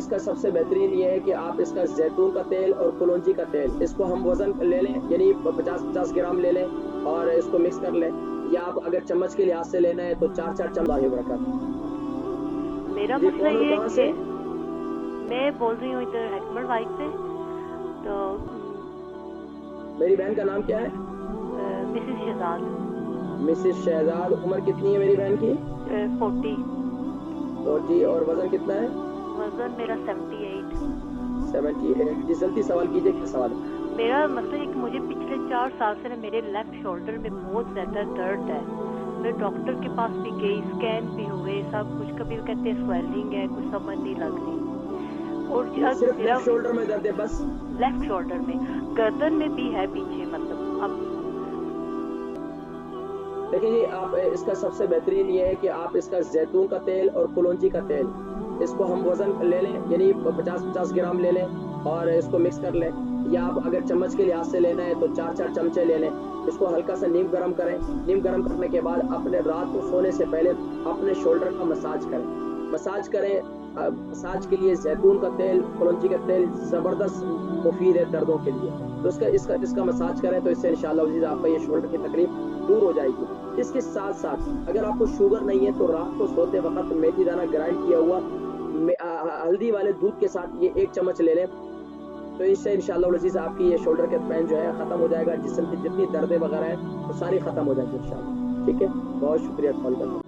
इसका सबसे बेहतरीन ये है कि आप इसका जैतून का तेल और कलौंजी का तेल, इसको हम वजन ले लें, यानी 50-50 ग्राम ले लें और इसको मिक्स कर लें, या आप अगर चम्मच के लिहाज से लेना है तो 4-4 चम्मच बरकत। मेरा जी मसला कौन और ये कहाँ है से? कि मैं बोल रही हूँ इधर हैकमर वाइफ से। तो मेरी बहन का नाम क्या है? मिसेस शहजाद। मिसेस शहजाद। उम्र कितनी है मेरी बहन की? 40। 40। और वजन कितना है? वजन मेरा 78। 78। जी जल्दी सवाल कीजिए, क्या सवाल है? मेरा मतलब है कि मुझे पिछले 4 साल से ना मेरे लेफ्ट शोल्डर में बहुत ज्यादा दर्द है। मैं डॉक्टर के पास भी गई, स्कैन भी हुए, सब कुछ। कभी कहते हैं स्वेलिंग है, कुछ समझ नहीं लग रही। और सिर्फ लेफ्ट शोल्डर में दर्द है बस? लेफ्ट शोल्डर में, गर्दन में भी है पीछे। मतलब अब देखिए जी, आप इसका सबसे बेहतरीन ये है कि आप इसका जैतून का तेल और कलौंजी का तेल, इसको हम वजन ले लें, यानी 50-50 ग्राम ले लें और इसको मिक्स कर लें, या आप अगर चम्मच के लिहाज से लेना है तो 4-4 चमचे ले लें। इसको हल्का सा नीम गर्म करें। नीम गर्म करने के बाद अपने रात को सोने से पहले अपने शोल्डर का मसाज करें। मसाज करें। मसाज के लिए जैतून का तेल, कलौंजी का तेल ज़बरदस्त मुफीद है दर्दों के लिए। तो इसका मसाज करें तो इससे इंशाअल्लाह आपका ये शोल्डर की तकलीफ दूर हो जाएगी। इसके साथ साथ अगर आपको शुगर नहीं है तो रात को सोते वक्त मेथी दाना ग्राइंड किया हुआ हल्दी वाले दूध के साथ ये 1 चम्मच ले लें, तो इससे इंशाअल्लाह आपकी ये शोल्डर के पेन जो है खत्म हो जाएगा। जिस्म की जितनी दर्दें वगैरह है वो सारी खत्म हो जाएगी इंशाअल्लाह। ठीक है, बहुत शुक्रिया कॉल करने।